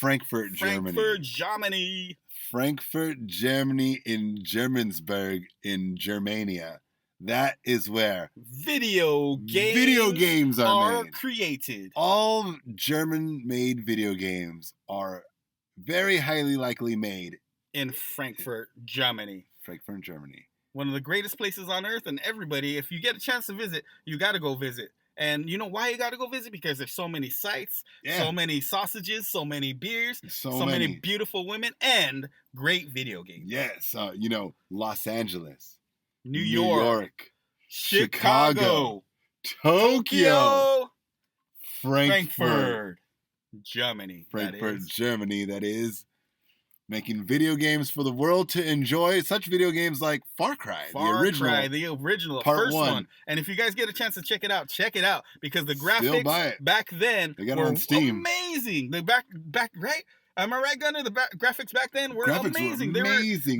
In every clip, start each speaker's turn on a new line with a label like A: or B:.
A: Frankfurt, Germany.
B: Frankfurt, Germany.
A: Frankfurt, Germany, in Germansberg, in Germania. That is where
B: video games are
A: made.
B: Created.
A: All German-made video games are very highly likely made
B: in Frankfurt, Germany.
A: Frankfurt, Germany.
B: One of the greatest places on earth, and everybody, if you get a chance to visit, you got to go visit. And you know why you got to go visit? Because there's so many sights, so many sausages, so many beers, so many beautiful women, and great video games.
A: Yes, Los Angeles,
B: New York,
A: Chicago, Tokyo,
B: Frankfurt, Germany.
A: Frankfurt, Germany, that is. Making video games for the world to enjoy. Such video games like FarCry,
B: the original,
A: part
B: first one. And if you guys get a chance to check it out because the graphics back then were
A: on Steam.
B: Amazing. The back, right? Am I right, Gunner? The graphics back then were amazing.
A: They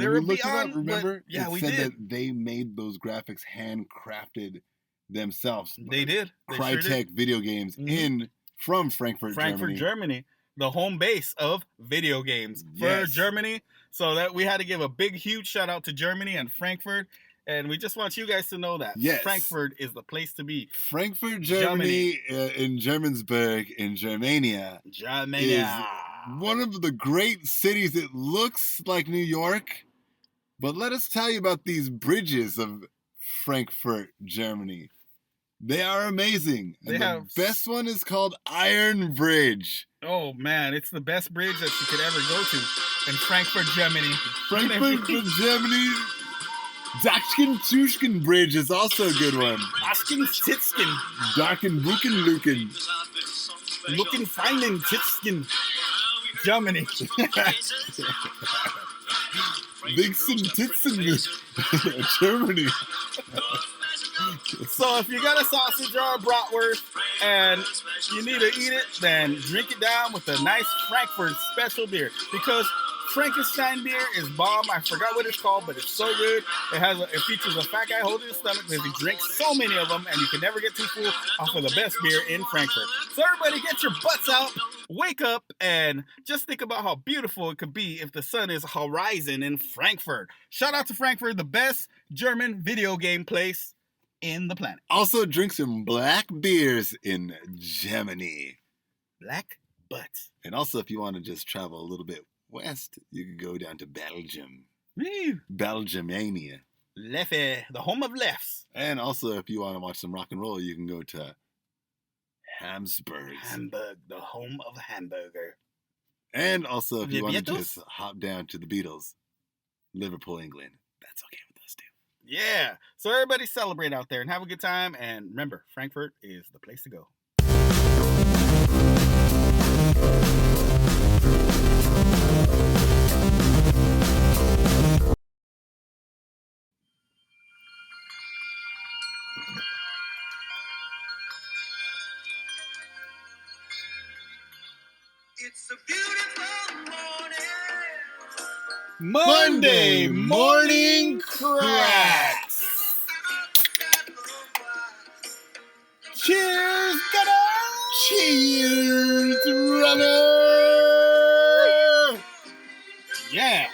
A: were
B: beyond.
A: Up, remember?
B: Yeah,
A: we said that they made those graphics handcrafted themselves.
B: They did.
A: Crytek
B: sure did.
A: Video Games from Frankfurt,
B: Germany. The home base of video games for Germany. So that we had to give a big, huge shout out to Germany and Frankfurt. And we just want you guys to know that Frankfurt is the place to be.
A: Frankfurt, Germany. In Germansberg, in Germania. Is one of the great cities. It looks like New York. But let us tell you about these bridges of Frankfurt, Germany. They are amazing. The best one is called Iron Bridge.
B: Oh, man. It's the best bridge that you could ever go to in Frankfurt, Germany.
A: Frankfurt, Germany. Dachschen-Tuschken Bridge is also a good one.
B: Aschken-Titzken.
A: Darken-Buken-Luken.
B: Luken-Feinen-Titzken. Germany.
A: Bigsen-Titzen. Germany.
B: So if you got a sausage or a bratwurst and you need to eat it, then drink it down with a nice Frankfurt special beer. Because Frankenstein beer is bomb. I forgot what it's called, but it's so good. It features a fat guy holding his stomach because he drinks so many of them, and you can never get too full off of the best beer in Frankfurt. So everybody get your butts out, wake up, and just think about how beautiful it could be if the sun is horizon in Frankfurt. Shout out to Frankfurt, the best German video game place in the planet.
A: Also drink some black beers in Germany.
B: Black butts.
A: And also if you want to just travel a little bit west, you can go down to Belgium.
B: Woo.
A: Belgiumania.
B: Leffe, the home of lefts.
A: And also if you want to watch some rock and roll, you can go to Hamburg,
B: the home of hamburger.
A: And also if you want to just hop down to the Beatles, Liverpool, England, that's okay with us too.
B: Yeah. So everybody celebrate out there and have a good time. And remember, Frankfurt is the place to go.
C: It's a beautiful morning.
B: Monday morning cracks. Cheers, Gunner!
A: Cheers, runner!
B: Yeah.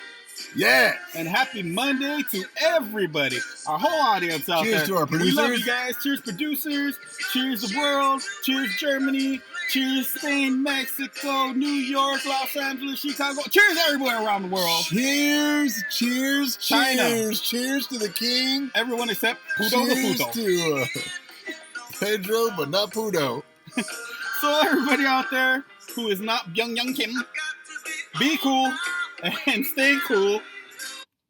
A: Yeah.
B: And happy Monday to everybody. Our whole audience out there.
A: Cheers to our producers.
B: We love you guys. Cheers, producers. Cheers, the world. Cheers, Germany. Cheers, Spain, Mexico, New York, Los Angeles, Chicago. Cheers, everywhere around the world.
A: Cheers, cheers,
B: China.
A: Cheers. Cheers to the king.
B: Everyone except Puto the Puto.
A: Cheers to Pedro, but not Puto.
B: So everybody out there who is not Young Kim, be cool and stay cool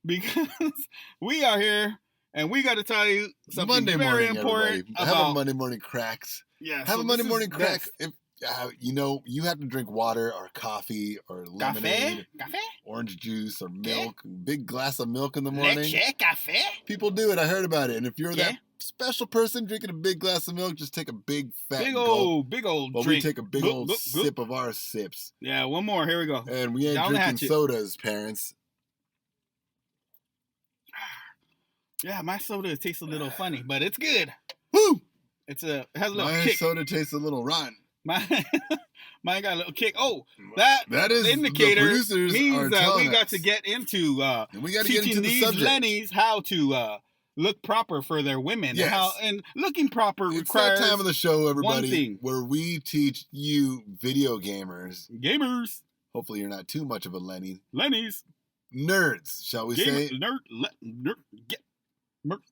B: because we are here and we got to tell you something
A: Monday
B: very
A: morning,
B: important
A: everybody. Have a Monday morning cracks.
B: Yeah,
A: have a Monday morning crack. If you have to drink water or coffee or lemonade,
B: Café?
A: orange juice or milk, big glass of milk in the morning.
B: Leche, café?
A: People do it. I heard about it. And if you're that special person drinking a big glass of milk, just take a big fat gulp.
B: Big old
A: while
B: drink.
A: we take a big old sip of our sips.
B: Yeah, one more. Here we go.
A: And we ain't drinking sodas, parents.
B: Yeah, my soda tastes a little funny, but it's good.
A: Woo!
B: It has a little
A: my
B: kick.
A: soda tastes a little rotten.
B: Mine got a little kick. Oh, that
A: is
B: indicator
A: the producers
B: means that we got
A: us.
B: to get into
A: and we got to
B: teaching
A: get into the
B: these
A: subject.
B: Lennies how to look proper for their women.
A: Yes.
B: And looking proper
A: It's
B: requires
A: that time of the show, everybody,
B: one thing.
A: where we teach you video gamers.
B: Gamers.
A: Hopefully you're not too much of a Lenny.
B: Lennies.
A: Nerds, shall we say?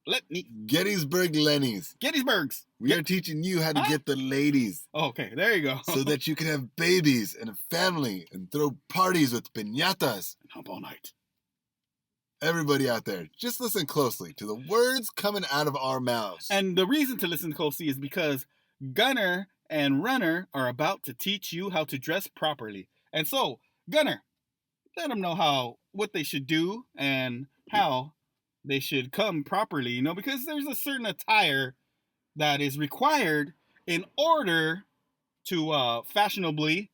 B: Let me.
A: Gettysburg Lennies.
B: Gettysburgs.
A: We are teaching you how to get the ladies.
B: Okay, there you go.
A: So that you can have babies and a family and throw parties with piñatas.
B: And hump all night.
A: Everybody out there, just listen closely to the words coming out of our mouths.
B: And the reason to listen closely is because Gunner and Runner are about to teach you how to dress properly. And so, Gunner, let them know what they should do and how they should come properly, because there's a certain attire that is required in order to fashionably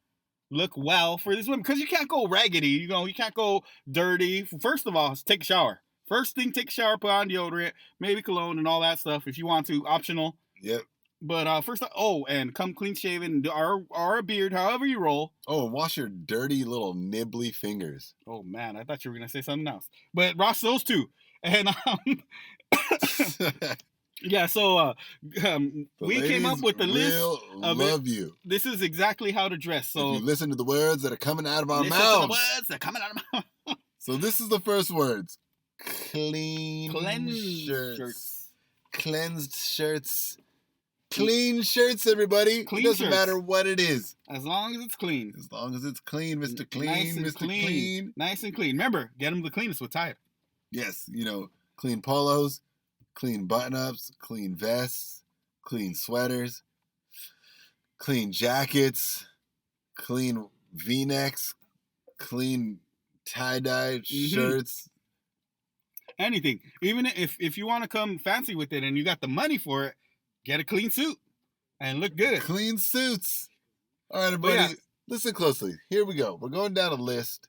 B: look well for these women. Because you can't go raggedy, you can't go dirty. First of all, take a shower. First thing, take a shower, put on deodorant, maybe cologne and all that stuff if you want to, optional.
A: Yep.
B: But first, and come clean shaven, or a beard, however you roll.
A: Oh, and wash your dirty little nibbly fingers.
B: Oh man, I thought you were gonna say something else. But Ross, those two, and yeah. So we came up with a list of
A: love you.
B: This is exactly how to dress. So
A: if you listen to the words that are coming out of our
B: listen
A: mouths.
B: to the words that are coming out of my mouth.
A: So this is the first words: cleansed
B: shirts.
A: Cleansed shirts. Clean shirts, everybody.
B: Clean
A: it doesn't
B: shirts.
A: matter what it is.
B: As long as it's clean.
A: As long as it's clean, Mr. Clean,
B: Nice and
A: Mr.
B: clean.
A: Clean.
B: Nice and clean. Remember, get them the cleanest with tire.
A: Yes, clean polos, clean button-ups, clean vests, clean sweaters, clean jackets, clean V-necks, clean tie-dye shirts.
B: Anything. Even if you want to come fancy with it and you got the money for it, get a clean suit and look good.
A: Clean suits. All right, everybody, listen closely. Here we go. We're going down a list.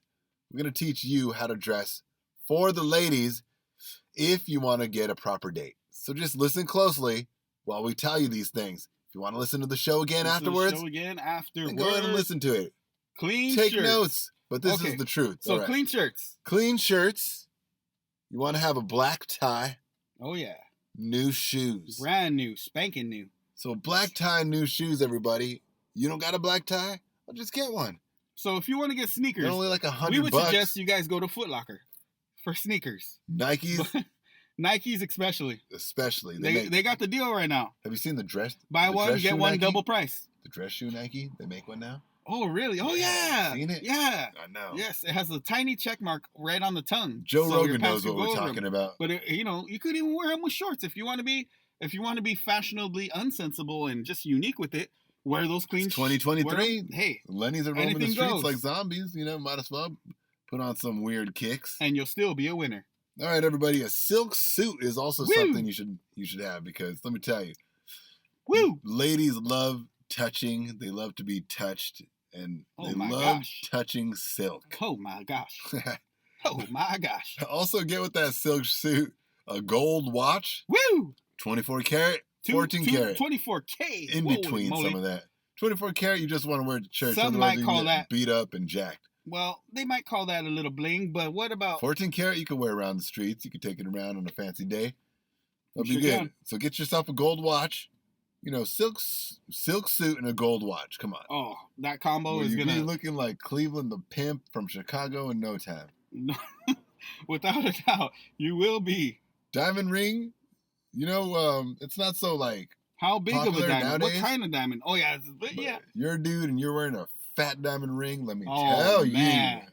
A: We're going to teach you how to dress for the ladies if you want to get a proper date. So just listen closely while we tell you these things. If you want to listen to the show again afterwards,
B: then
A: go ahead and listen to it.
B: Clean
A: Take
B: shirts.
A: notes, but this is the truth.
B: So
A: All right.
B: clean shirts.
A: Clean shirts. You want to have a black tie.
B: Oh, yeah.
A: New shoes.
B: Brand new. Spanking new.
A: So black tie, new shoes, everybody. You don't got a black tie? Well, just get one.
B: So if you want to get sneakers,
A: they're only like $100.
B: we would suggest you guys go to Foot Locker for sneakers.
A: Nikes?
B: Nikes especially.
A: Especially.
B: They got the deal right now.
A: Have you seen the dress?
B: Buy one,
A: dress
B: get
A: shoe
B: one,
A: Nike?
B: double price.
A: The dress shoe Nike? They make one now?
B: Oh, really? Oh, yeah.
A: Seen it?
B: Yeah.
A: I know.
B: Yes, it has a tiny check mark right on the tongue.
A: Joe
B: so
A: Rogan knows what we're talking about.
B: But, you could even wear them with shorts if you want to be fashionably unsensible and just unique with it. Wear those clean.
A: It's 2023.
B: Hey,
A: Lennies are roaming the
B: anything
A: streets
B: goes.
A: like zombies. Might as well put on some weird kicks.
B: and you'll still be a winner.
A: All right, everybody. A silk suit is also
B: Woo!
A: something you should have because let me tell you,
B: Woo!
A: ladies love touching. They love to be touched, and
B: Oh
A: they
B: my
A: love
B: gosh.
A: touching silk.
B: Oh my gosh. Oh my gosh.
A: Also, get with that silk suit a gold watch,
B: Woo!
A: 24 karat, 14 karat.
B: 24K.
A: In
B: Holy
A: between
B: moly.
A: some of that. 24 karat, you just want to wear it to church.
B: Some
A: otherwise
B: might
A: you
B: call
A: can get
B: that-
A: beat up and jacked.
B: Well, they might call that a little bling, but what about
A: 14 karat, you can wear around the streets. You can take it around on a fancy day. That'll be
B: Sure
A: good.
B: can.
A: So get yourself a gold watch. Silk suit and a gold watch. Come on.
B: Oh, that combo
A: Will
B: is
A: you
B: gonna
A: be looking like Cleveland the Pimp from Chicago in no time.
B: without a doubt, you will be.
A: Diamond ring, it's not so like
B: How big of a
A: popular
B: diamond?
A: nowadays.
B: What kind of diamond? Oh yeah,
A: but
B: yeah.
A: you're a dude and you're wearing a fat diamond ring. Let me
B: Oh,
A: tell
B: man.
A: you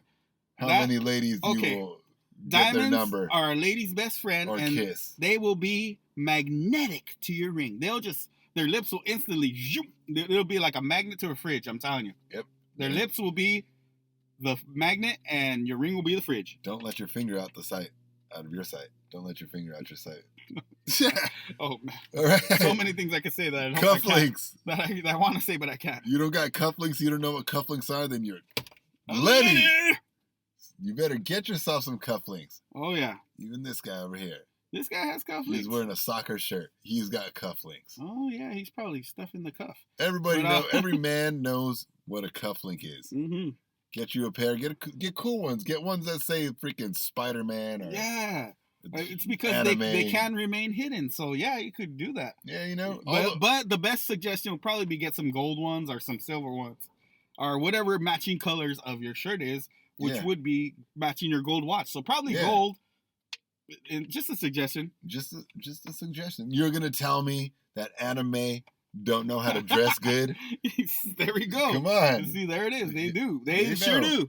A: how
B: That-
A: many ladies
B: okay.
A: you will get their
B: Diamonds
A: number
B: are a lady's best friend,
A: or
B: and
A: kiss.
B: they will be magnetic to your ring. Their lips will instantly, zoom. It'll be like a magnet to a fridge. I'm telling you.
A: Yep.
B: Their lips will be the magnet, and your ring will be the fridge.
A: Don't let your finger out of your sight. Don't let your finger out your sight.
B: Oh man,
A: All right.
B: so many things I could say that I don't
A: Cufflinks.
B: that I want to say, but I can't.
A: You don't got cufflinks. You don't know what cufflinks are. Then you're
B: I'm
A: Lenny.
B: Lenny!
A: You better get yourself some cufflinks.
B: Oh yeah,
A: Even this guy over here.
B: this guy has cufflinks.
A: He's wearing a soccer shirt. He's got cufflinks.
B: Oh yeah, he's probably stuffing the cuff.
A: Every man knows what a cufflink is.
B: Mm-hmm.
A: Get you a pair. Get cool ones. Get ones that say freaking Spider-Man or
B: It's because they can remain hidden. So yeah, you could do that.
A: Yeah, you know.
B: But the best suggestion would probably be get some gold ones or some silver ones, or whatever matching colors of your shirt is, which would be matching your gold watch. So probably gold. And just a suggestion.
A: Just a suggestion. You're gonna tell me that anime don't know how to dress good?
B: There we go.
A: Come on.
B: See, there it is. They do. They sure do.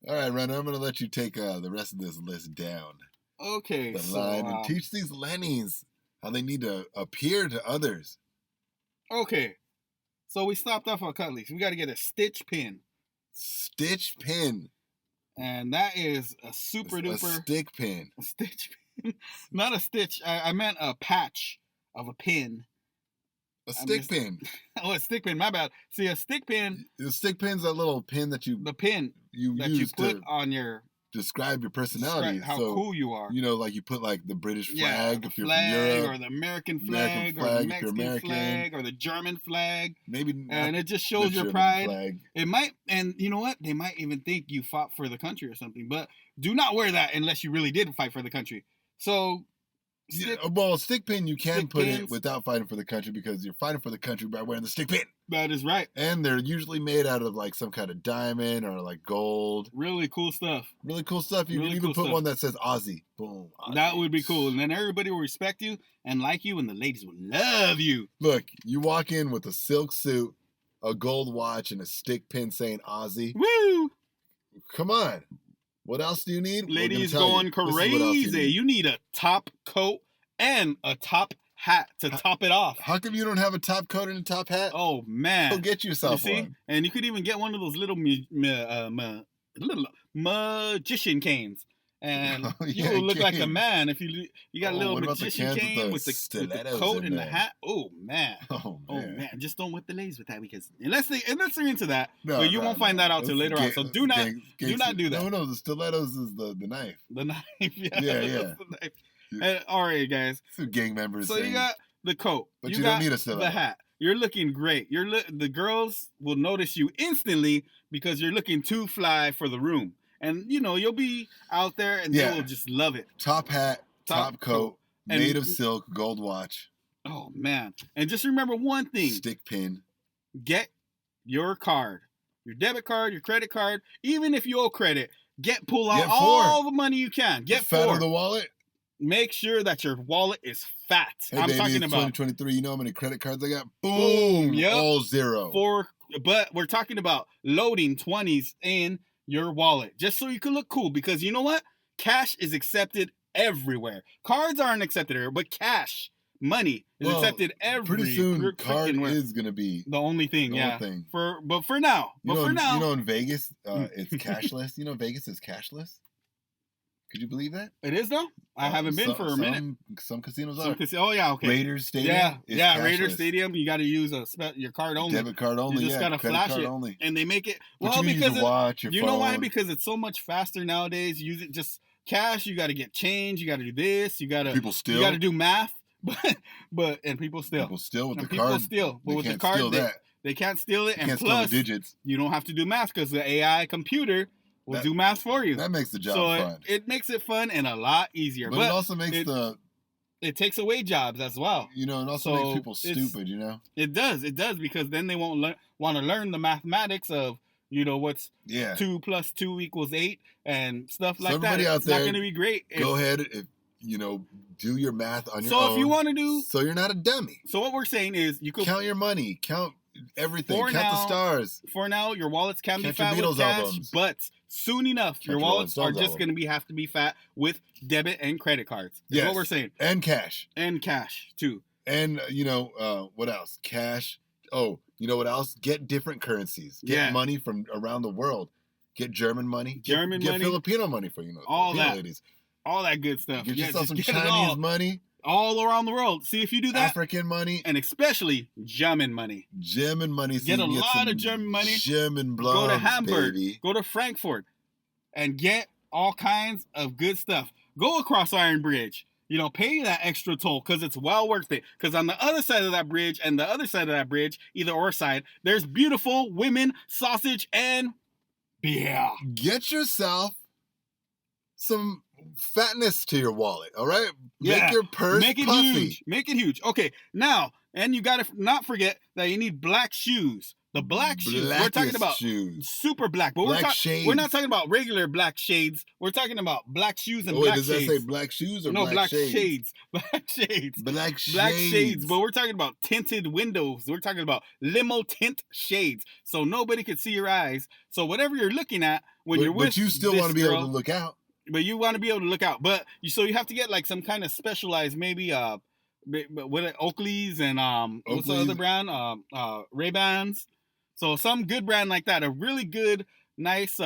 A: All right, Renner, I'm going to let you take the rest of this list down.
B: Okay.
A: The line and teach these Lennies how they need to appear to others.
B: Okay. So we stopped off on cutleys. We got to get a stitch pin.
A: Stitch pin.
B: And that is a super duper.
A: A stick pin.
B: A stitch pin. Not a stitch. I meant a patch of a pin.
A: A stick pin.
B: Oh, a stick pin. My bad. See, a stick pin.
A: The stick pin's a little pin that you.
B: The pin
A: you
B: that
A: use
B: you put
A: to
B: on your.
A: Describe your personality.
B: How cool you are.
A: You know, like you put like the British flag if you're from
B: Europe,
A: Europe,
B: or the American flag or the Mexican flag, or the German flag.
A: Maybe.
B: And it just shows your pride. Flag. It might, and you know what? They might even think you fought for the country or something. But do not wear that unless you really did fight for the country. So.
A: A stick pin you can put it without fighting for the country because you're fighting for the country by wearing the stick pin.
B: That is right.
A: And they're usually made out of like some kind of diamond or like gold.
B: Really cool stuff.
A: You can even put one that says Aussie. Boom. Aussie.
B: That would be cool. And then everybody will respect you and like you, and the ladies will love you.
A: Look, you walk in with a silk suit, a gold watch, and a stick pin saying Aussie.
B: Woo!
A: Come on. What else do you need?
B: Ladies going crazy. You need a top coat and a top hat to top it off.
A: How come you don't have a top coat and a top hat?
B: Oh, man.
A: Go get yourself one.
B: And you could even get one of those little magician canes. And you will look like a man if you got a little magician cane with the coat and the hat. Oh man. Oh man. Just don't whip the ladies with that because unless they're into that, but you won't find that out till later on. So do not do that.
A: No, the stilettos is the knife.
B: The knife, yeah.
A: The
B: knife. And, all right, guys.
A: Some gang members.
B: So you got the coat,
A: but you don't need a stiletto.
B: The hat. You're looking great. The girls will notice you instantly because you're looking too fly for the room. And, you'll be out there and they will just love it.
A: Top hat, top coat, made of silk, gold watch.
B: Oh, man. And just remember one thing.
A: Stick pin.
B: Get your card. Your debit card, your credit card. Even if you owe credit, pull out all the money you can. Get
A: fat of the wallet.
B: Make sure that your wallet is fat.
A: Hey, I'm talking about 2023. You know how many credit cards I got? Boom. Yep. All zero.
B: But we're talking about loading 20s in your wallet just so you can look cool because you know what? Cash is accepted everywhere. Cards aren't accepted everywhere, but cash, money is accepted everywhere.
A: Pretty soon, card is going to be
B: the only thing. For now.
A: You know, in Vegas, it's cashless. You know, Vegas is cashless. Could you believe that?
B: It is though. I haven't been for a minute.
A: Some casinos are.
B: Oh yeah, okay.
A: Raiders Stadium.
B: Yeah. Raiders Stadium. You got to use your card only.
A: Debit card only.
B: You just got to flash it, only. And they make it because
A: you
B: know why? Because it's so much faster nowadays. Use it just cash. You got to get change. You got to do this. You got to
A: people steal.
B: You got to do math. But people steal.
A: People steal with the
B: people
A: card.
B: Steal. But with the card, they can't steal it. And plus,
A: steal the digits.
B: You don't have to do math because the AI computer will do math for you.
A: That makes the job fun.
B: It makes it fun and a lot easier.
A: But it also makes
B: it takes away jobs as well.
A: It also makes people stupid,
B: It does because then they won't want to learn the mathematics of, what's 2 + 2 = 8 and stuff like that. It's not going to be great.
A: Go ahead, do your math on your own.
B: So if you want to
A: so you're not a dummy.
B: So what we're saying is you could
A: count your money, count everything, count the stars.
B: For now, your wallets can be fat with cash, but soon enough, your wallets are just going to have to be fat with debit and credit cards. That's what we're saying.
A: And cash.
B: And cash, too.
A: And, what else? Cash. Oh, you know what else? Get different currencies. Get money from around the world. Get German money. Get Filipino money for,
B: all
A: Filipino
B: that.
A: Ladies.
B: All that good stuff.
A: Get yourself some Chinese money.
B: All around the world. See if you do that.
A: African money.
B: And especially German money.
A: German money.
B: Get a lot of German money.
A: German blood.
B: Go to Hamburg.
A: Baby.
B: Go to Frankfurt. And get all kinds of good stuff. Go across Iron Bridge. pay that extra toll because it's well worth it. Because on the other side of that bridge and the other side of that bridge, either or side, there's beautiful women, sausage, and beer.
A: Get yourself some fatness to your wallet, all right? Make your purse puffy.
B: Huge. Make it huge. Okay, now, and you got to not forget that you need black shoes. The black shoes. We're talking about super black. But we're not talking about regular black shades. We're talking about black shoes and black shades.
A: Does that say black shoes or black shades?
B: Black shades.
A: Black shades.
B: But we're talking about tinted windows. We're talking about limo tint shades. So nobody can see your eyes. So whatever you're looking at when you're with
A: But you still want to be able to look out.
B: But you want to be able to look out. So you have to get like some kind of specialized, maybe what Oakley's and what's the other brand? Ray-Bans. So some good brand like that, a really good, nice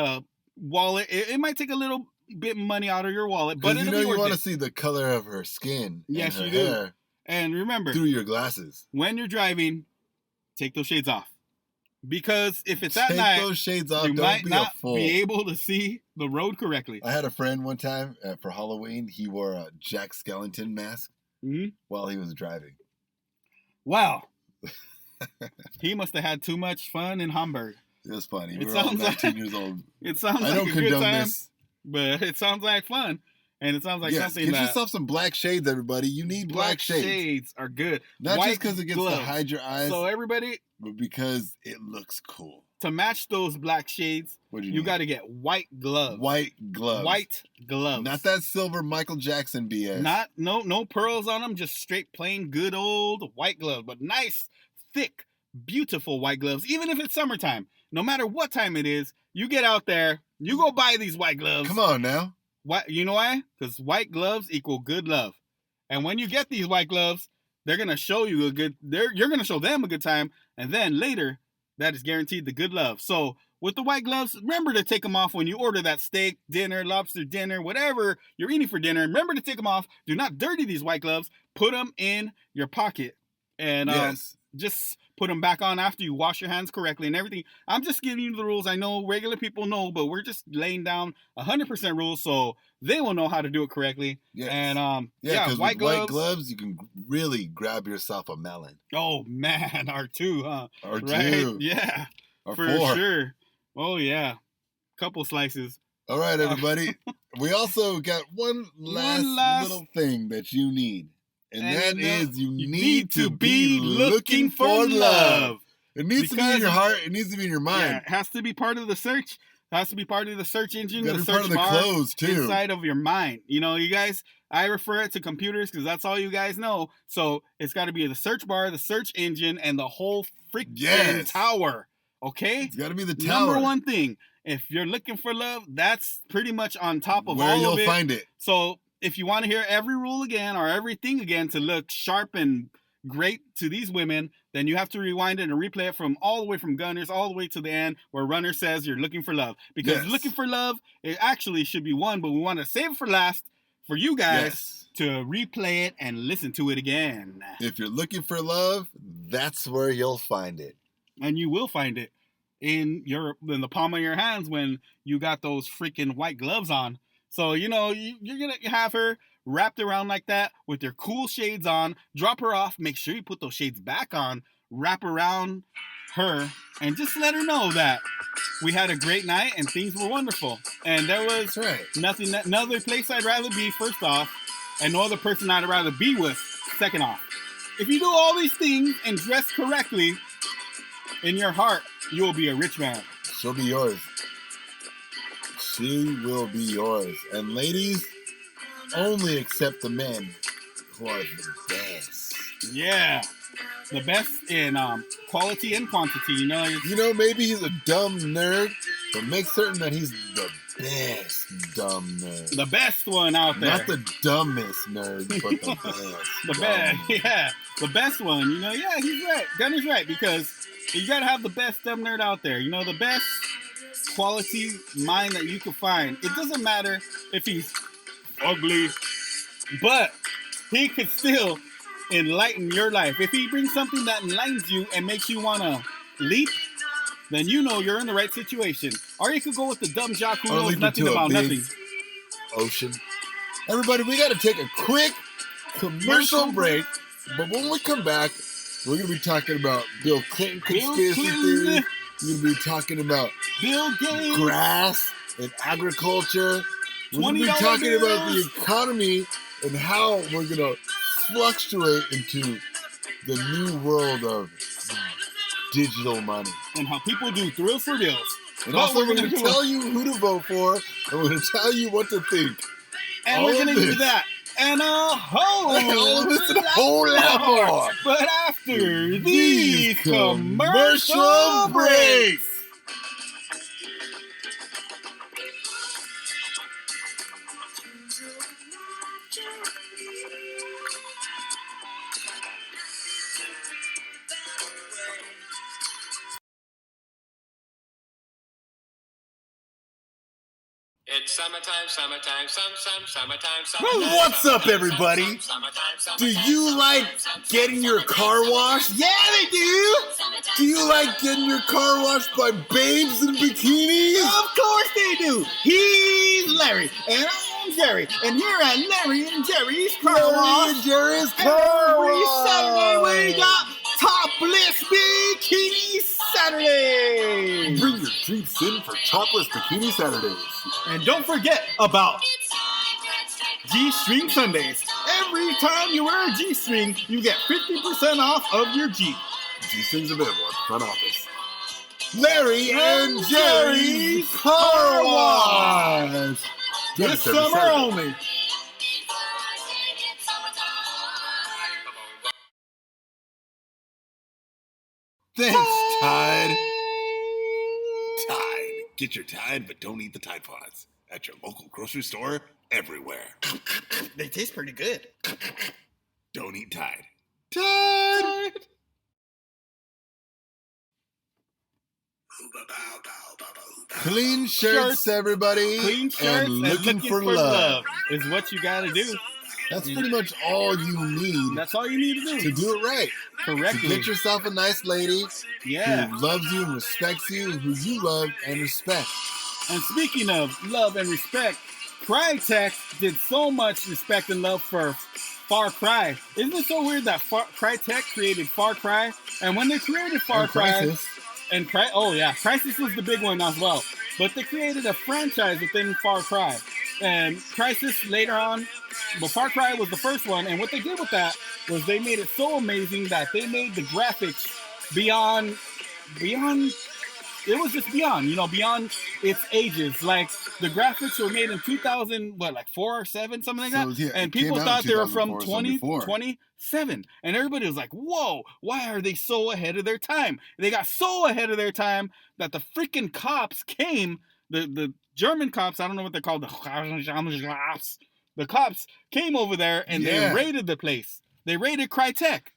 B: wallet. It might take a little bit of money out of your wallet, but it'll be worth it.
A: You want to see the color of her skin.
B: Yes,
A: and her
B: you do.
A: hair
B: and remember,
A: through your glasses.
B: When you're driving, take those shades off. Because if it's at night,
A: those shades off.
B: You might not be able to see the road correctly.
A: I had a friend one time for Halloween. He wore a Jack Skellington mask while he was driving.
B: Wow. He must have had too much fun in Hamburg.
A: It was funny. We were all 19 years old.
B: It sounds like a good time, but it sounds like fun. And it sounds like something
A: get yourself some black shades, everybody. You need black shades.
B: Shades are good.
A: Not just because it gets to hide your eyes.
B: So everybody...
A: But because it looks cool.
B: To match those black shades, you got to get white gloves.
A: White gloves.
B: White gloves.
A: Not that silver Michael Jackson BS.
B: No pearls on them. Just straight plain good old white gloves. But nice, thick, beautiful white gloves. Even if it's summertime. No matter what time it is, you get out there. You go buy these white gloves.
A: Come on now.
B: You know why? Because white gloves equal good love. And when you get these white gloves, they're going to show you you're going to show them a good time. And then later, that is guaranteed the good love. So with the white gloves, remember to take them off when you order that steak, dinner, lobster dinner, whatever you're eating for dinner. Remember to take them off. Do not dirty these white gloves. Put them in your pocket. And just put them back on after you wash your hands correctly and everything. I'm just giving you the rules. I know regular people know, but we're just laying down 100% rules so they will know how to do it correctly.
A: Yes.
B: And
A: white gloves, you can really grab yourself a melon.
B: Oh man, R2, huh?
A: R2.
B: Right? Yeah.
A: Or
B: for
A: 4.
B: Sure. Oh yeah. Couple slices.
A: All right, everybody. We also got one last little thing that you need. And that is you need to be looking for love. It needs to be in your heart. It needs to be in your mind.
B: Yeah, it has to be part of the search. It has to be part of the search engine.
A: The search bar clothes too.
B: Inside of your mind. You guys, I refer it to computers because that's all you guys know. So it's got to be the search bar, the search engine, and the whole freaking tower. Okay?
A: It's got to be the tower.
B: Number one thing. If you're looking for love, that's pretty much on top of
A: where
B: all of it.
A: Where you'll find it.
B: So if you want to hear every rule again or everything again to look sharp and great to these women, then you have to rewind it and replay it from all the way from Gunners all the way to the end where Runner says you're looking for love. Because looking for love, it actually should be one, but we want to save it for last for you guys to replay it and listen to it again.
A: If you're looking for love, that's where you'll find it.
B: And you will find it in the palm of your hands when you got those freaking white gloves on. So, you're going to have her wrapped around like that with your cool shades on. Drop her off. Make sure you put those shades back on. Wrap around her. And just let her know that we had a great night and things were wonderful. And there was nothing, another place I'd rather be, first off. And no other person I'd rather be with, second off. If you do all these things and dress correctly, in your heart, you will be a rich man.
A: She'll be yours. She will be yours. And ladies, only accept the men who are the best.
B: Yeah. The best in quality and quantity.
A: Maybe he's a dumb nerd, but make certain that he's the best dumb nerd.
B: The best one out there.
A: Not the dumbest nerd, but the best.
B: The best, yeah. The best one. He's right. Gunner's right, because you got to have the best dumb nerd out there. The best quality mind that you can find. It doesn't matter if he's ugly, but he could still enlighten your life. If he brings something that enlightens you and makes you want to leap, then you're in the right situation. Or you could go with the dumb jock who knows nothing about nothing.
A: Ocean. Everybody, we got to take a quick commercial break. But when we come back, we're going to be talking about Bill Clinton conspiracy theory. We're going to be talking about
B: Bill Gates,
A: grass and agriculture. We're going to be talking about the economy and how we're going to fluctuate into the new world of digital money.
B: And how people do thrills for bills.
A: And also we're going to tell you who to vote for, and we're going to tell you what to think.
B: And we're going to do that. And all
A: of this and a whole lot more.
B: But after these commercial breaks.
C: It's summertime, summertime.
A: What's up, everybody? Do you like getting your car washed?
B: Yeah, they do.
A: Do you like getting your car washed by babes in bikinis?
B: Of course they do. He's Larry, and I'm Jerry. And here at Larry and Jerry's Car Wash,
A: and Jerry's Car
B: every
A: Wash.
B: Saturday we got Topless Bikini Saturday.
A: Bring your treats in for Topless Bikini Saturdays.
B: And don't forget about G-String Sundays. Every time you wear a G-String, you get 50% off of your Jeep.
A: G-Strings available at the front office. Larry and Jerry's Car Wash.
B: This summer only.
A: Thanks, Tide. Tide. Get your Tide, but don't eat the Tide Pods. At your local grocery store, everywhere.
B: They taste pretty good.
A: Don't eat Tide. Tide! Clean shirts, everybody.
B: Clean shirts
A: and looking for love
B: is what you gotta do.
A: That's pretty much all you need.
B: That's all you need
A: to do it right.
B: Correctly.
A: To get yourself a nice lady
B: who
A: loves you and respects you, who you love and respect.
B: And speaking of love and respect, Crytek did so much respect and love for FarCry. Isn't it so weird that Crytek created FarCry? And when they created FarCry, Crysis was the big one as well. But they created a franchise within FarCry. And Crysis later on, but FarCry was the first one. And what they did with that was they made it so amazing that they made the graphics beyond, it was just beyond its ages. Like, the graphics were made in 2000, 4 or 7, something like that?
A: Yeah,
B: and people thought they were from 2027. And everybody was like, whoa, why are they so ahead of their time? They got so ahead of their time that the freaking cops came, the German cops, I don't know what they're called, the cops came over there and they raided the place. They raided Crytek.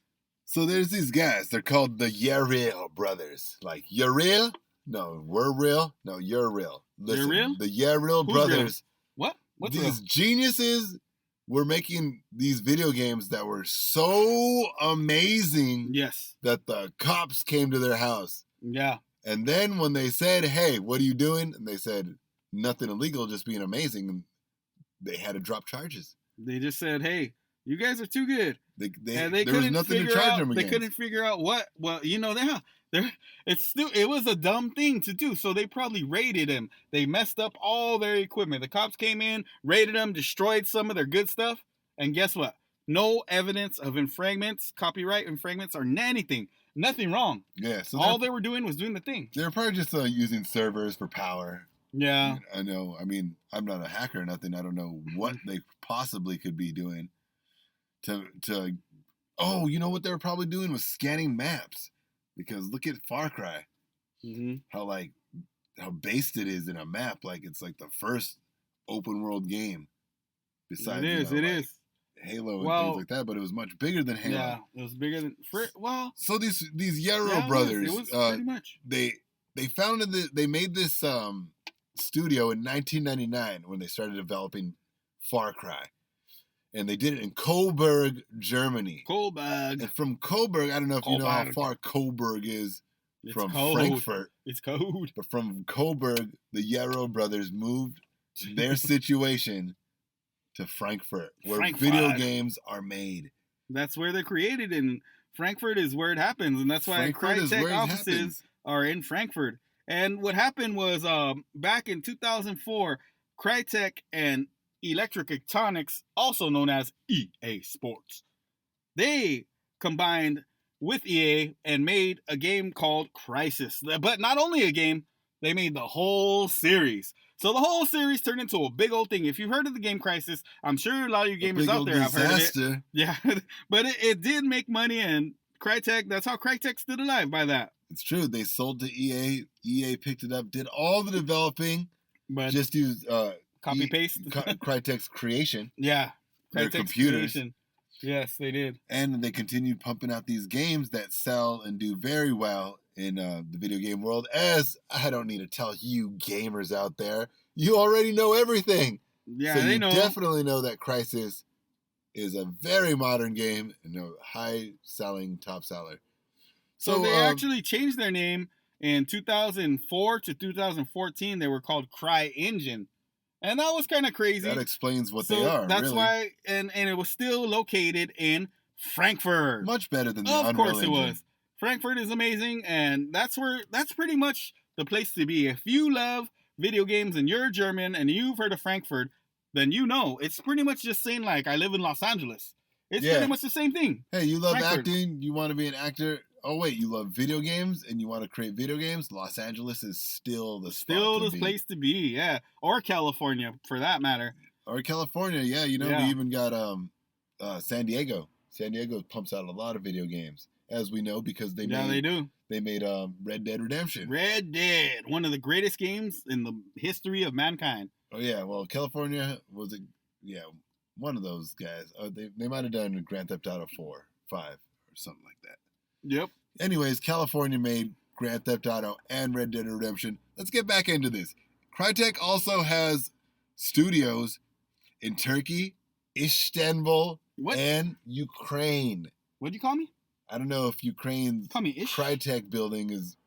A: So there's these guys. They're called the Yeril brothers. Like, Yeril? No, we're real. No, you're real. Listen,
B: real?
A: The Yeril brothers.
B: Real? What? What's
A: these
B: real?
A: Geniuses were making these video games that were so amazing.
B: Yes.
A: That the cops came to their house.
B: Yeah.
A: And then when they said, hey, what are you doing? And they said, nothing illegal, just being amazing. And they had to drop charges.
B: They just said, hey, you guys are too good.
A: There was nothing to charge them against.
B: They couldn't figure out what. Well, it was a dumb thing to do. So they probably raided him. They messed up all their equipment. The cops came in, raided them, destroyed some of their good stuff. And guess what? No evidence of infringements, copyright infringements, or anything. Nothing wrong.
A: Yeah. So
B: all they were doing was doing the thing.
A: They were probably just using servers for power.
B: Yeah.
A: I know. I mean, I'm not a hacker or nothing. I don't know what they possibly could be doing oh, you know what they were probably doing was scanning maps. Because look at FarCry.
B: Mm-hmm.
A: How based it is in a map. Like, it's like the first open world game. Besides,
B: it is.
A: Halo and things like that, but it was much bigger than Halo.
B: Yeah, it was bigger than
A: So these Yeril brothers,
B: it was pretty much.
A: They made this studio in 1999 when they started developing FarCry. And they did it in Coburg, Germany.
B: Coburg.
A: And from Coburg, I don't know if you know how far Coburg is from Frankfurt.
B: It's cold.
A: But from Coburg, the Yeril brothers moved their situation to Frankfurt, where
B: Frankfurt.
A: video games are made.
B: That's where they're created, and Frankfurt is where it happens, and that's why Crytek offices are in Frankfurt. And what happened was, back in 2004, Crytek and Electric Electronics, also known as EA Sports, they combined with EA and made a game called Crysis. But not only a game, they made the whole series. So the whole series turned into a big old thing. If you've heard of the game Crysis, I'm sure a lot of you gamers out there have heard of it. Yeah, but it did make money, and Crytek, that's how Crytek stood alive by that.
A: It's true. They sold to EA. EA picked it up, did all the developing, but just used
B: copy-paste.
A: Crytek's creation.
B: Yeah,
A: their computers.
B: Creation. Yes, they did.
A: And they continued pumping out these games that sell and do very well in the video game world. As I don't need to tell you gamers out there, you already know everything.
B: Yeah,
A: so
B: they
A: you
B: know.
A: Definitely know that Crysis is a very modern game and a high-selling top seller.
B: So they actually changed their name in 2004 to 2014. They were called CryEngine. And that was kind of crazy.
A: That explains what they are.
B: That's
A: really.
B: why, and it was still located in Frankfurt.
A: Much better than the
B: Of
A: Unreal
B: course it
A: Engine.
B: was. Frankfurt is amazing, and that's pretty much the place to be. If you love video games and you're German and you've heard of Frankfurt, then you know it's pretty much just saying like I live in Los Angeles. It's pretty much the same thing.
A: Hey, you love
B: Frankfurt.
A: acting, you want to be an actor. Oh wait, you love video games and you want to create video games? Los Angeles is still the
B: place to be, yeah. Or California, for that matter.
A: Or California, yeah. You know, we even got San Diego. San Diego pumps out a lot of video games, as we know, because they do. They made Red Dead Redemption.
B: Red Dead, one of the greatest games in the history of mankind.
A: Oh yeah, well California was one of those guys. They might have done Grand Theft Auto 4, 5, or something like that.
B: Yep.
A: Anyways, California made Grand Theft Auto and Red Dead Redemption. Let's get back into this. Crytek also has studios in Turkey, Istanbul, and Ukraine.
B: What'd you call me?
A: I don't know if Ukraine's Crytek building is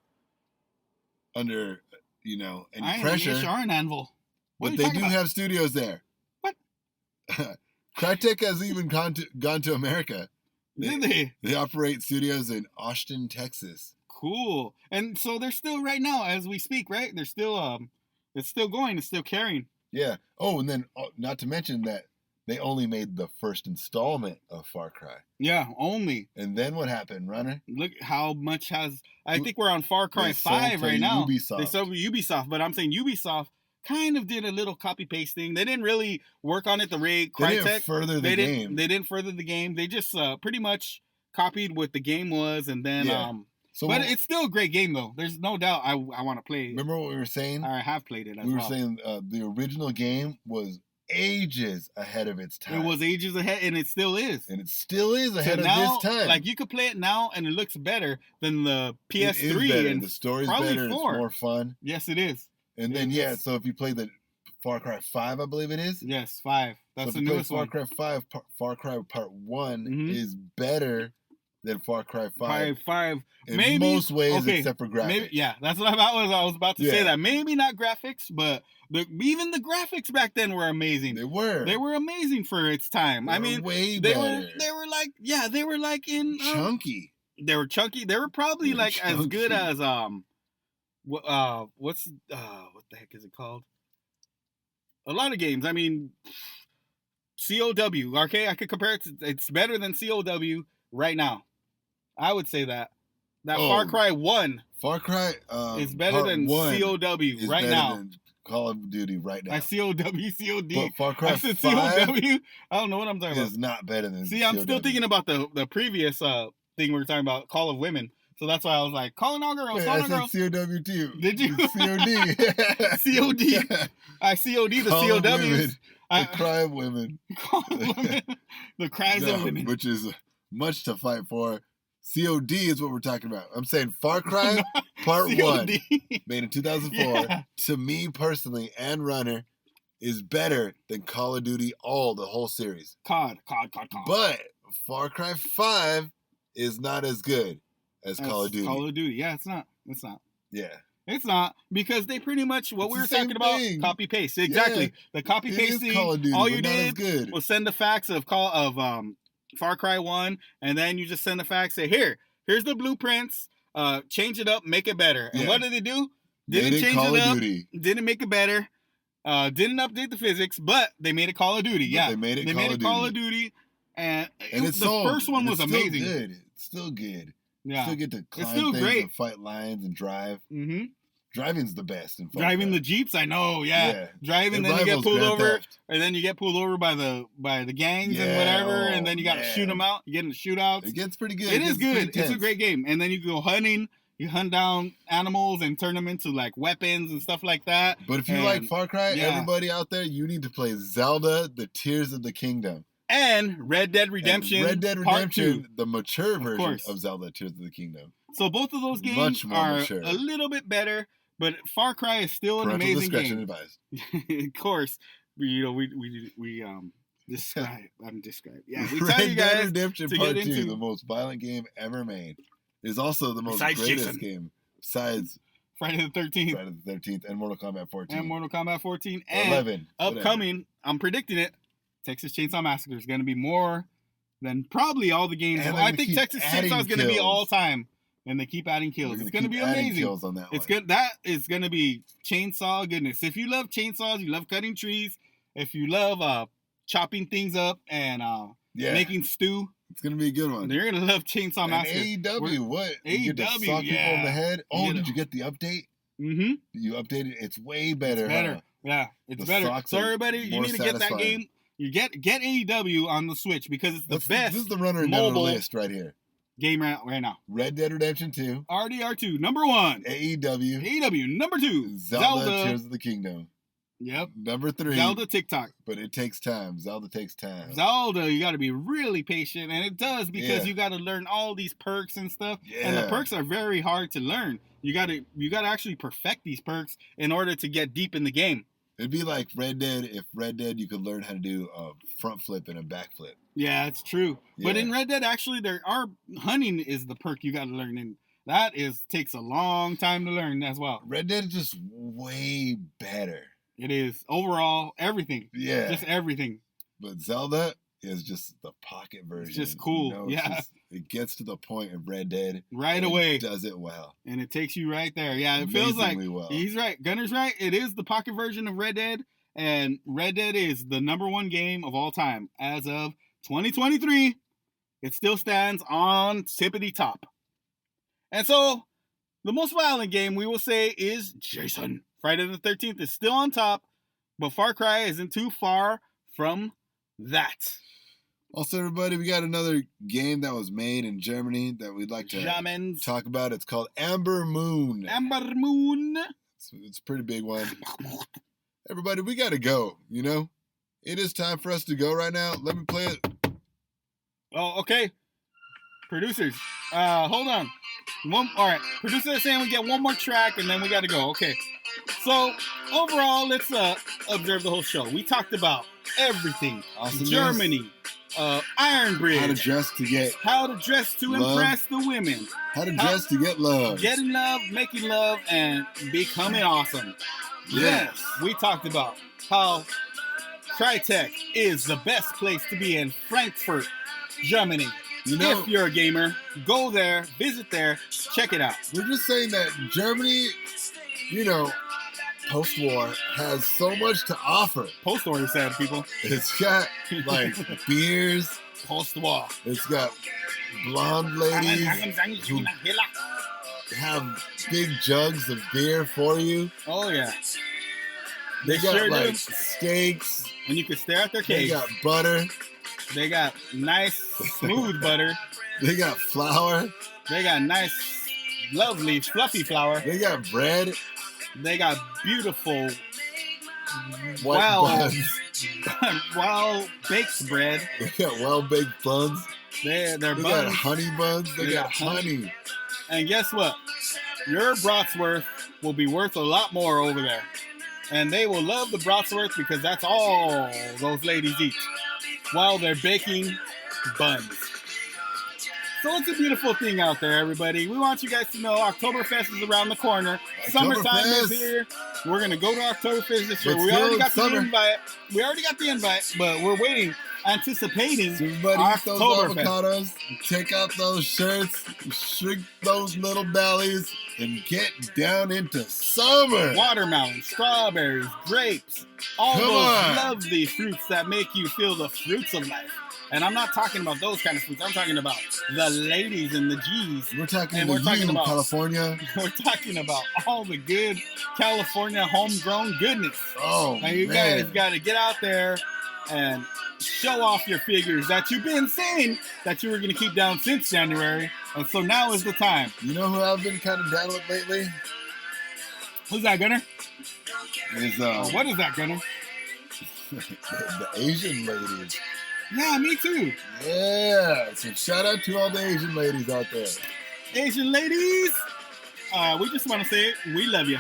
A: under, any pressure.
B: Ish or an anvil.
A: But they do have studios there.
B: What?
A: Crytek has even gone to America.
B: Did they?
A: They operate studios in Austin, Texas.
B: Cool. And so they're still right now as we speak, right? They're still it's still going, it's still carrying.
A: Yeah. Oh, and then not to mention that they only made the first installment of FarCry.
B: Yeah, only.
A: And then what happened, Runner?
B: Look how much I think we're on FarCry 5 right now.
A: Ubisoft.
B: They sold Ubisoft, but I'm saying Ubisoft kind of did a little copy-paste thing. They didn't really work on it the way Crytek.
A: They didn't further the game.
B: They didn't further the game. They just pretty much copied what the game was, and then but it's still a great game though. There's no doubt I want to play.
A: Remember what we were saying?
B: I have played it as well.
A: We were saying the original game was ages ahead of its time.
B: It was ages ahead, and it still is.
A: And it still is ahead of this time.
B: Like, you could play it now, and it looks better than the PS3.
A: It is better.
B: And
A: the story's
B: probably
A: better. 4. It's more fun.
B: Yes, it is.
A: And then, so if you play the Far Cry 5, I believe it is.
B: Yes, 5. That's the newest one.
A: Far Cry 5, Far Cry Part 1 is better than Far Cry 5.
B: 5.
A: In
B: maybe,
A: most ways, except for graphics.
B: Maybe, that's what I was about to say that. Maybe not graphics, but even the graphics back then were amazing.
A: They were
B: amazing for its time. I mean,
A: way
B: they
A: better.
B: They were like in
A: chunky.
B: They were chunky. They were probably as good as what the heck is it called? A lot of games. I mean, COW. Okay, I could compare it to. It's better than COW right now. I would say that. Far Cry 1.
A: Far Cry
B: is better than COW right now. Than
A: Call of Duty right now.
B: COD.
A: But Far Cry
B: I said
A: 5
B: COW. I don't know what I'm talking about.
A: Is not better than
B: See, I'm still thinking about the previous thing we were talking about, Call of Women. So that's why I was like, calling all girls,
A: Wait,
B: calling
A: I
B: all girls.
A: said COW too.
B: Did you?
A: COD.
B: COD. I COD the
A: Call
B: COWs.
A: The cry of women.
B: The cries of women.
A: Which is much to fight for. COD is what we're talking about. I'm saying Far Cry Part 1, made in 2004, to me personally and Runner, is better than Call of Duty the whole series.
B: COD.
A: But Far Cry 5 is not as good as Call of Duty.
B: Call of Duty, yeah, it's not.
A: Yeah.
B: It's not, because they pretty much, what
A: It's
B: we
A: the
B: were
A: same
B: talking about,
A: thing.
B: copy paste. Exactly.
A: Yeah.
B: The copy
A: It is
B: pasting,
A: Call of Duty,
B: all
A: but
B: you
A: not as
B: did
A: good.
B: was send the facts of Far Cry 1, and then you just send the facts, say, here's the blueprints, change it up, make it better. And
A: Yeah.
B: what did they do?
A: Made
B: Didn't
A: it
B: change
A: Call
B: it
A: of
B: up,
A: Duty.
B: didn't make it better, didn't update the physics, but they made it Call of Duty.
A: But
B: Yeah,
A: they made it
B: Call of Duty, and
A: it's
B: the
A: sold,
B: first one
A: and
B: was
A: it's still
B: amazing.
A: Good. It's still good.
B: Yeah,
A: Still get to climb
B: still
A: things
B: great.
A: and fight lions and drive.
B: Mm-hmm.
A: Driving's the best in Far
B: Driving
A: Cry.
B: the Jeeps, I know, yeah. Driving,
A: It
B: then you get
A: rivals
B: pulled
A: Grand
B: over,
A: Theft.
B: and then you get pulled over by the gangs and
A: Yeah,
B: whatever, and then you got to
A: man.
B: shoot them out. You get in the shootouts.
A: It gets pretty good.
B: It is
A: gets pretty
B: good. It's a
A: intense.
B: great game. And then you go hunting. You hunt down animals and turn them into like weapons and stuff like that.
A: But if you like Far Cry,
B: yeah.
A: everybody out there, you need to play Zelda: The Tears of the Kingdom.
B: And Red Dead Redemption.
A: And Red Dead
B: Part
A: Redemption,
B: 2.
A: the mature version
B: course.
A: of Zelda: Tears of the Kingdom.
B: So both of those games
A: Much more
B: are
A: mature.
B: a little bit better, but Far Cry is still an
A: Parental
B: amazing
A: discretion
B: game.
A: advised.
B: Of course, we describe. I'm describe. Yeah, we tell
A: Red
B: you
A: Dead
B: guys
A: Redemption
B: to
A: Part
B: get
A: 2,
B: into.
A: the most violent game ever made, is also the most
B: Besides
A: greatest
B: Jason.
A: game besides
B: Friday the 13th
A: Friday the 13th and Mortal Kombat 14.
B: and Mortal Kombat 14 and
A: 11.
B: upcoming. I'm predicting it. Texas Chainsaw Massacre is going to be more than probably all the games.
A: And
B: I
A: they
B: think
A: keep
B: Texas
A: adding
B: Chainsaw is going to be
A: kills.
B: all time, and they keep adding kills. It's going to be amazing.
A: Kills on that
B: It's
A: one.
B: good. That is going to be chainsaw goodness. If you love chainsaws, you love cutting trees. If you love chopping things up and making stew,
A: it's gonna be a good one.
B: you're going to love Chainsaw
A: And
B: Massacre.
A: AEW, what? You get to
B: AEW,
A: sock people in the
B: yeah.
A: head. Oh, did you get the update?
B: Mm-hmm.
A: You updated. It's way better.
B: It's better.
A: Huh?
B: Yeah, it's
A: The
B: better.
A: socks
B: So
A: are
B: everybody, you
A: more
B: need to get that
A: satisfying.
B: game. You get AEW on the Switch because it's the best
A: This is the runner down the
B: mobile
A: list right here.
B: game right now.
A: Red Dead Redemption 2,
B: RDR2 number 1.
A: AEW,
B: AEW number 2.
A: Zelda: Tears of the Kingdom.
B: Yep.
A: Number 3,
B: Zelda TikTok.
A: but it takes time. Zelda takes time.
B: Zelda, you got to be really patient, and it does because
A: Yeah.
B: you got to learn all these perks and stuff. And the
A: Yeah.
B: perks are very hard to learn. You got to actually perfect these perks in order to get deep in the game.
A: It'd be like Red Dead if Red Dead you could learn how to do a front flip and a back flip.
B: Yeah, it's true. But
A: Yeah.
B: in Red Dead, actually, hunting is the perk you got to learn, and that takes a long time to learn as well.
A: Red Dead is just way better.
B: It is overall everything,
A: Yeah.
B: just everything.
A: But Zelda is just the pocket version.
B: just cool,
A: It's
B: yeah.
A: just- it gets to the point of Red Dead.
B: Right
A: and
B: away,
A: It does it well.
B: and it takes you right there. Yeah, it feels like
A: Amazingly well.
B: he's right. Gunner's right. It is the pocket version of Red Dead, and Red Dead is the number 1 game of all time as of 2023. It still stands on tippity top. And so, the most violent game we will say is Jason. Friday the 13th is still on top, but Far Cry isn't too far from that.
A: Also, everybody, we got another game that was made in Germany that we'd like to
B: Jamens.
A: talk about. It's called Amber Moon.
B: Amber Moon.
A: It's a pretty big one. Everybody, we got to go, you know? It is time for us to go right now. Let me play it.
B: Oh, okay. Producers, hold on. All right. Producers are saying we get one more track and then we got to go. Okay. So overall, let's observe the whole show. We talked about everything.
A: Awesomeness.
B: Germany, Iron Bridge,
A: How to dress to get
B: how to dress to
A: love.
B: impress the women,
A: How to dress to get love.
B: getting love, making love, and becoming awesome. Yes, we talked about how Crytek is the best place to be in Frankfurt, Germany.
A: You know,
B: If you're a gamer, go there, visit there, check it out.
A: we're just saying that Germany, you know, post-war has so much to offer.
B: Post-war, he said, people.
A: It's got like beers.
B: Post-war.
A: It's got blonde ladies who have big jugs of beer for you.
B: Oh, yeah.
A: They got
B: sure
A: like
B: do.
A: steaks.
B: And you can stare at their
A: They
B: cage.
A: got butter.
B: They got nice, smooth butter.
A: They got flour.
B: They got nice, lovely, fluffy flour.
A: They got bread.
B: They got beautiful,
A: White buns.
B: baked bread.
A: They got well-baked buns.
B: Their
A: They got
B: buns.
A: honey buns. They
B: They
A: got
B: got honey.
A: honey.
B: And guess what? Your Brotsworth will be worth a lot more over there. And they will love the Brotsworth because that's all those ladies eat while they're baking buns. So it's a beautiful thing out there, everybody. We want you guys to know Oktoberfest is around the corner. Summertime is here. We're going to go to Oktoberfest this year. We already got the invite, but we're waiting, anticipating
A: So everybody eat those
B: Oktoberfest.
A: avocados, take out those shirts, shrink those little bellies, and get down into summer.
B: Watermelon, strawberries, grapes, all
A: Come
B: those
A: on.
B: lovely fruits that make you feel the fruits of life. And I'm not talking about those kind of fruits. I'm talking about the ladies and the G's.
A: We're talking
B: And
A: to
B: we're talking
A: you,
B: about-
A: California.
B: We're talking about all the good California homegrown goodness.
A: Oh,
B: Now you
A: man.
B: guys got to get out there and show off your figures that you've been saying that you were going to keep down since January. And so now is the time.
A: You know who I've been kind of down with lately?
B: Who's that, Gunner?
A: Is
B: What is that, Gunner?
A: the Asian ladies.
B: Yeah, me too.
A: Yeah, so shout out to all the Asian ladies out there.
B: Asian ladies, we just want to say we love you.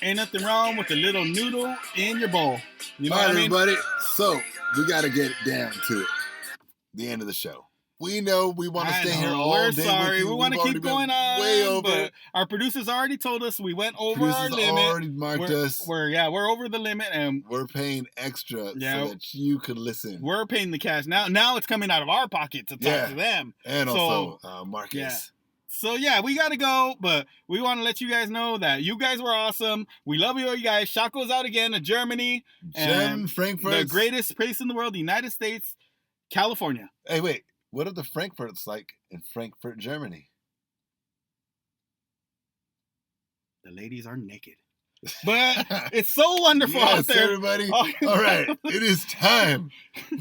B: Ain't nothing wrong with a little noodle in your bowl. You know
A: All
B: what
A: right,
B: I mean?
A: everybody. So we got to get down to it. The end of the show. We know we want to
B: I
A: stay here
B: know,
A: all
B: we're
A: day.
B: sorry.
A: With you.
B: We want to
A: We've
B: keep
A: already been
B: going on.
A: way over.
B: But our producers already told us we went over our
A: Producers
B: limit.
A: already marked us.
B: We're over the limit, and
A: We're paying extra
B: Yeah.
A: so that you could listen.
B: we're paying the cash. Now it's coming out of our pocket to talk
A: Yeah.
B: to them.
A: And
B: So,
A: also Marcus.
B: yeah. So yeah, we gotta go, but we want to let you guys know that you guys were awesome. We love you guys. Shout goes out again to Germany, and
A: Frankfurt.
B: the greatest place in the world, the United States, California.
A: Hey, wait. What are the Frankfurts like in Frankfurt, Germany?
B: The ladies are naked, but it's so wonderful
A: Yes,
B: out there.
A: everybody.
B: Oh,
A: All right. It is time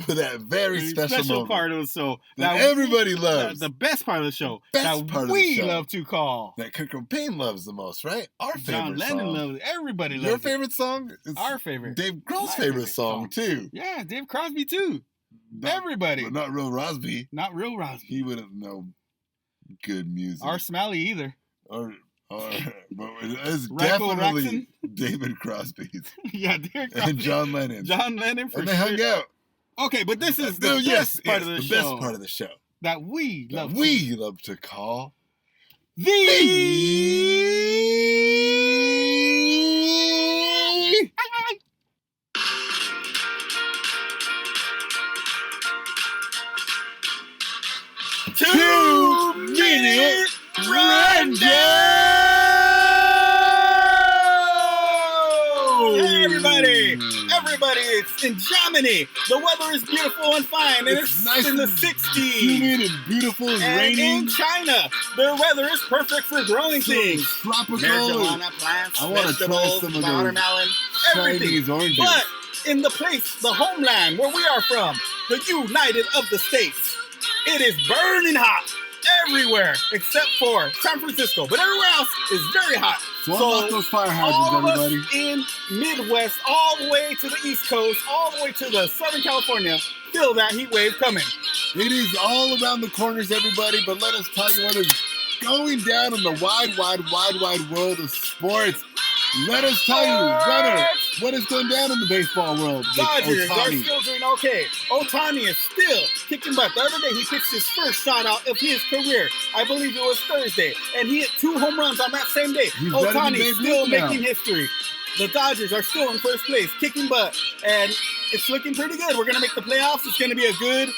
A: for that very special moment
B: part of the show
A: that everybody loves.
B: the best part of the show
A: Best
B: that
A: part of the
B: we
A: show.
B: love to call
A: that Kurt Cobain loves the most, right? Our favorite
B: John Lennon
A: song.
B: loves it. Everybody loves
A: Your
B: it.
A: favorite song? It's
B: Our favorite.
A: Dave Grohl's
B: My
A: favorite
B: favorite
A: song, too.
B: Yeah, Dave Crosby too. Everybody.
A: But not Real Rosby.
B: Not real Crosby.
A: He wouldn't know good music.
B: Or Smalley either.
A: Or but it's
B: Racco
A: definitely David Crosby's
B: Yeah, Dave Crosby.
A: and John Lennon.
B: John Lennon for
A: and they
B: sure.
A: hung out.
B: Okay, but this is the
A: No,
B: best
A: yes,
B: part
A: yes,
B: of the
A: the
B: show.
A: best part of the show.
B: That we
A: That
B: love.
A: we love to call
B: Two-minute Hey, everybody, it's in Germany. The weather is beautiful and fine, and it's
A: nice
B: in the
A: and
B: 60s.
A: humid and beautiful and
B: And
A: raining.
B: in China, their weather is perfect for growing things.
A: Tropical.
B: Marijuana plants,
A: I wanna try
B: vegetables,
A: some of those
B: watermelon, everything.
A: Chinese oranges.
B: But in the place, the homeland where we are from, the United of the States, it is burning hot everywhere except for San Francisco. But everywhere else is very hot.
A: So unlock those fire hydrants,
B: all of
A: everybody.
B: us in Midwest, all the way to the East Coast, all the way to the Southern California, feel that heat wave coming.
A: It is all around the corners, everybody, but let us tell you what is going down in the wide world of sports. Let us tell you, Gunner, what is going down in the baseball world? with
B: Dodgers are
A: Ohtani?
B: still doing okay. Ohtani is still kicking butt. The other day, he pitched his first shutout of his career. I believe it was Thursday. And he hit 2 home runs on that same day.
A: He's better than
B: Ohtani
A: Babe
B: is still
A: Ruth now.
B: making history. The Dodgers are still in first place, kicking butt. And it's looking pretty good. We're going to make the playoffs. It's going to be a good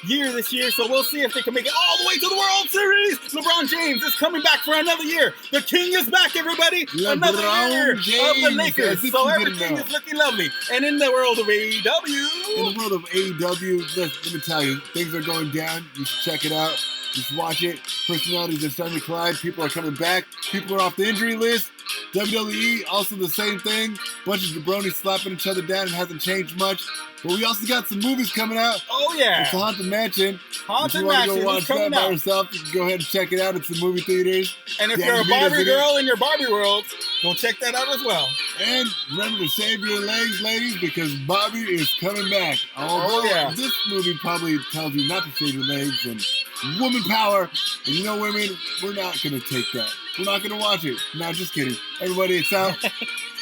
B: year this year, so we'll see if they can make it all the way to the World Series. LeBron James is coming back for another year. The king is back, everybody. Another year of the
A: James,
B: Lakers.
A: as if
B: So
A: you didn't
B: everything
A: know.
B: is looking lovely. And in the world of AEW,
A: In the world of AEW, let me tell you, things are going down. You should check it out. Just watch it. Personalities are starting to collide. People are coming back. People are off the injury list. WWE, also the same thing. Bunch of jabronis slapping each other down. It hasn't changed much. But we also got some movies coming out.
B: oh yeah,
A: It's a Haunted Mansion.
B: Haunted
A: If you want to
B: Mansion
A: go
B: is
A: watch that
B: coming
A: by
B: out.
A: yourself, you can go ahead and check it out. It's in movie theaters.
B: And if
A: Yeah,
B: you're a
A: you need
B: Barbie
A: it.
B: girl in your Barbie world, go check that out as well.
A: And remember to save your legs, ladies, because Bobby is coming back. Although
B: yeah.
A: this movie probably tells you not to save your legs and woman power. And you know, women, we're not going to take that. We're not going to watch it. No, just kidding. Everybody, it's out.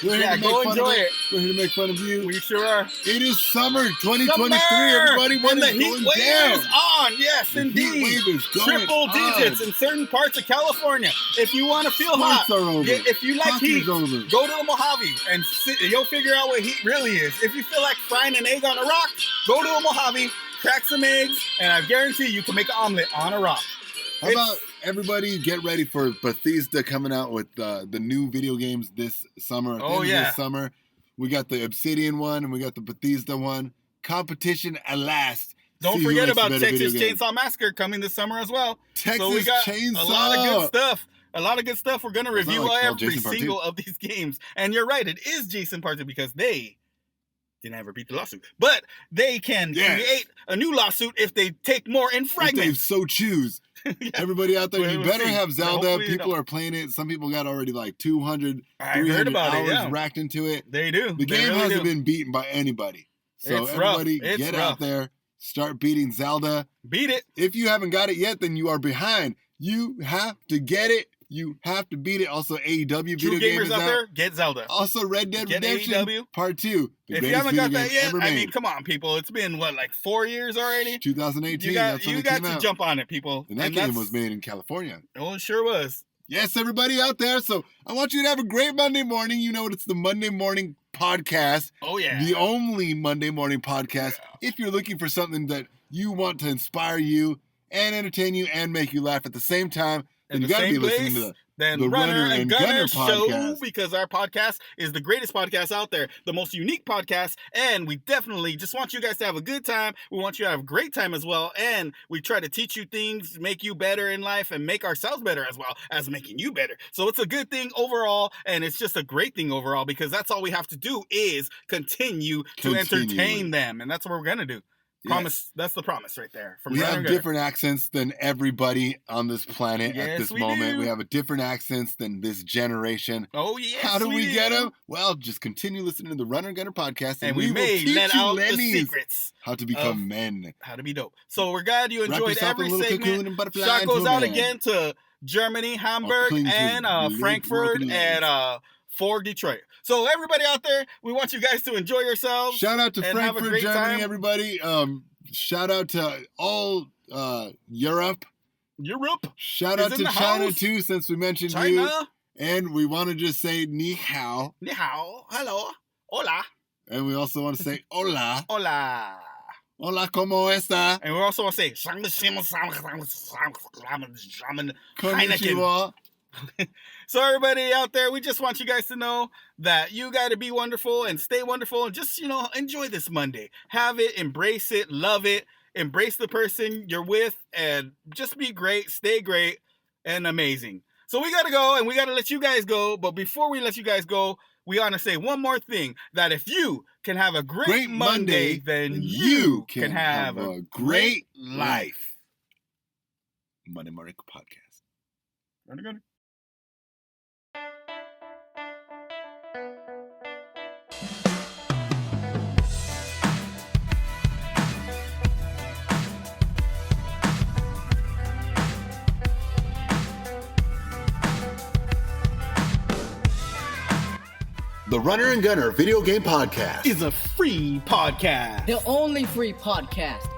A: We're here to
B: go
A: make fun
B: enjoy
A: of
B: it.
A: We're here to make fun of you.
B: We sure are.
A: It is summer 2023, everybody. What
B: and
A: is
B: the heat
A: going
B: wave
A: down?
B: is on. Yes,
A: The
B: indeed.
A: heat wave is going
B: Triple digits
A: on.
B: in certain parts of California. If you want to feel
A: Sports
B: hot,
A: are over.
B: if you like
A: Hockey's
B: heat,
A: over.
B: go to the Mojave and you'll figure out what heat really is. If you feel like frying an egg on a rock, go to a Mojave, crack some eggs, and I guarantee you can make an omelet on a rock.
A: How about everybody get ready for Bethesda coming out with the new video games this summer. At the end of this summer, we got the Obsidian one and we got the Bethesda one. Competition at last.
B: Don't forget about Texas Chainsaw Massacre coming this summer as well.
A: Texas
B: so we got
A: Chainsaw.
B: a lot of good stuff. A lot of good stuff. We're going to review every single of these games. And you're right, it is Jason Part 2 because they didn't ever beat the lawsuit. But they can create a new lawsuit if they take more infringement.
A: If they so choose. Everybody out there, you better have Zelda. People are playing it. Some people got already like 200, 300 hours racked into it.
B: They do.
A: The game hasn't been beaten by anybody. So everybody get out there, start beating Zelda.
B: Beat it.
A: If you haven't got it yet, then you are behind. You have to get it. You have to beat it. Also, AEW
B: True
A: video
B: gamers
A: game
B: out there, get Zelda.
A: Also, Red Dead Redemption
B: AEW.
A: Part 2.
B: If you haven't got that yet, I mean, come on, people. It's been, like 4 years already?
A: 2018.
B: You got to jump on it, people.
A: And that game was made in California.
B: Oh, it sure was.
A: Yes, everybody out there. So I want you to have a great Monday morning. You know, it's the Monday morning podcast.
B: Oh, yeah.
A: The only Monday morning podcast. Yeah. If you're looking for something that you want to inspire you and entertain you and make you laugh at the same time, then you got to be listening to the
B: Runner and Gunner show,
A: podcast.
B: Because our podcast is the greatest podcast out there, the most unique podcast, and we definitely just want you guys to have a good time. We want you to have a great time as well, and we try to teach you things, make you better in life, and make ourselves better as well as making you better. So it's a good thing overall, and it's just a great thing overall because that's all we have to do is continue to entertain them, and that's what we're going to do. Promise. Yes. That's the promise right there.
A: We have different accents than everybody on this planet at this moment. We have a different accents than this generation.
B: Oh, yes.
A: How do we get them? Well, just continue listening to the Runner Gunner podcast,
B: and we may let out the secrets.
A: How to become men.
B: How to be dope. So we're glad you enjoyed every segment. Shout goes out again to Germany, Hamburg, and Frankfurt, and for Detroit. So everybody out there, we want you guys to enjoy yourselves.
A: Shout out to Frankfurt, Germany, everybody. Shout out to all Europe. Shout out to China too, since we mentioned you. And we want to just say ni hao.
B: Ni hao. Hello. Hola.
A: And we also want to say hola.
B: Hola.
A: Hola, ¿cómo está?
B: And we also want to say Heineken. So everybody out there, we just want you guys to know that you got to be wonderful and stay wonderful and just, enjoy this Monday. Have it, embrace it, love it, embrace the person you're with, and just be great, stay great, and amazing. So we got to go and we got to let you guys go. But before we let you guys go, we want to say one more thing, that if you can have a great Monday, then you can have a great life.
A: Monday Morning Podcast.
B: Running.
A: The Runner and Gunner Video Game Podcast
B: is a free podcast.
D: The only free podcast